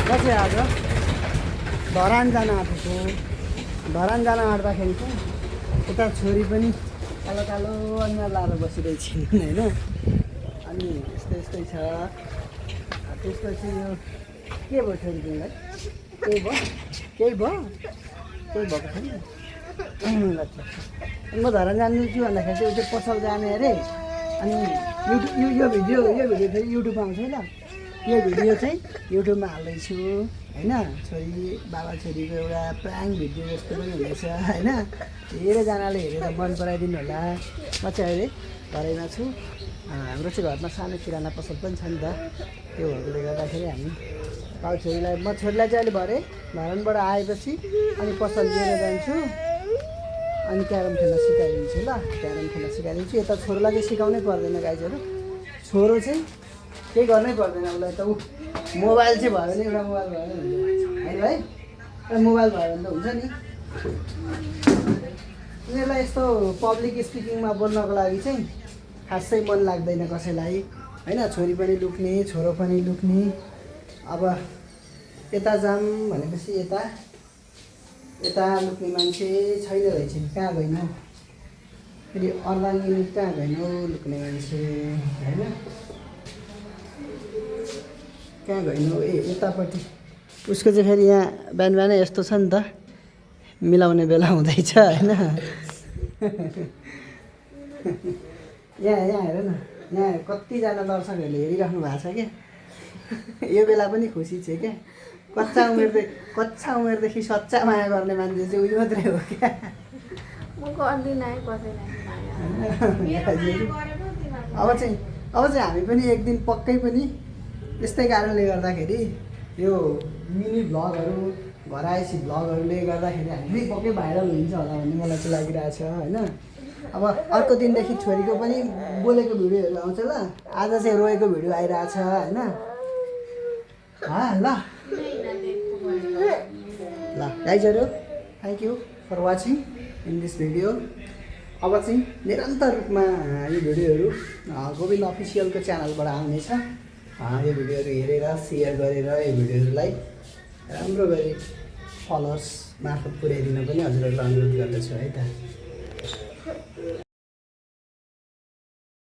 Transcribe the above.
म चाहिँ आज धरान जान आँटेको धरान जान आँट्दाखेरि चाहिँ यता छोरी पनि कालो कालो अनुहार लाएर बसिरहेछन् होइन अनि यस्तै यस्तै छ त्यसपछि यो के भयो छोरी तिमीलाई केही भयो केही भयो केही भएको छैन अच्छा म धरान जानु के भन्दाखेरि चाहिँ त्यो पसल जाने अरे अनि युट्युब यो भिडियो चाहिँ युट्युबमा आउँछ है ल यो भिडियो चाहिँ युट्युबमा हाल्दैछु होइन छोरी बाबा छोरीको एउटा प्राङ्क भिडियो जस्तो पनि हुनेछ होइन धेरैजनाले हेरेर मन पराइदिनु होला म चाहिँ अहिले घरैमा छु हाम्रो चाहिँ घरमा सानो किराना पसल पनि छ नि त त्यो भएकोले गर्दाखेरि हामी बाबु छोरीलाई म छोरीलाई चाहिँ अहिले भरे धरानबाट आएपछि अनि पसल लिएर जान्छु अनि क्यारम खेल्न सिकाइदिन्छु ल क्यारम खेल्न सिकाइदिन्छु यता छोरोलाई चाहिँ सिकाउनै पर्दैन गाइजहरू छोरो चाहिँ केही गर्नै पर्दैन उसलाई त ऊ मोबाइल चाहिँ भयो भने एउटा मोबाइल भयो भने हुन्छ होइन है एउटा मोबाइल भयो भने त हुन्छ नि उनीहरूलाई यस्तो पब्लिक स्पिकिङमा बोल्नको लागि चाहिँ खासै मन लाग्दैन कसैलाई होइन छोरी पनि लुक्ने छोरो पनि लुक्ने अब यता जाम भनेपछि यता लुक्ने मान्छे छैन रहेछ नि कहाँ गएन फेरि अर्दाङ्गिनी कहाँ गएन लुक्ने मान्छे होइन कहाँ गएन ए यतापट्टि उसको चाहिँ फेरि यहाँ बिहान बिहानै यस्तो छ नि त मिलाउने बेला हुँदैछ होइन यहाँ हेर न यहाँ कतिजना दर्शकहरूले हेरिराख्नु भएको छ क्या यो बेला पनि खुसी छ क्या कच्चा उमेरदेखि सच्चा माया गर्ने मान्छे चाहिँ उयो मात्रै हो क्या अब चाहिँ हामी पनि एक दिन पक्कै पनि यस्तै कारणले गर्दाखेरि यो मिनी भ्लगहरू घर आएपछि भ्लगहरूले गर्दाखेरि हामी पक्कै भाइरल हुन्छ होला भन्ने मलाई चाहिँ लागिरहेछ होइन अब अर्को दिनदेखि छोरीको पनि बोलेको भिडियोहरू आउँछ ल आज चाहिँ रोएको भिडियो आइरहेछ होइन ल गाइजहरू thank you for watching in this video अब चाहिँ निरन्तर रूपमा यो भिडियोहरू गोविन्द अफिसियलको च्यानलबाट आउनेछ यो भिडियोहरू हेरेर सेयर गरेर यो भिडियोहरूलाई राम्रो गरी फलोवर्स मार्फत पुर्याइदिन पनि हजुरहरूलाई अनुरोध गर्दछु है त।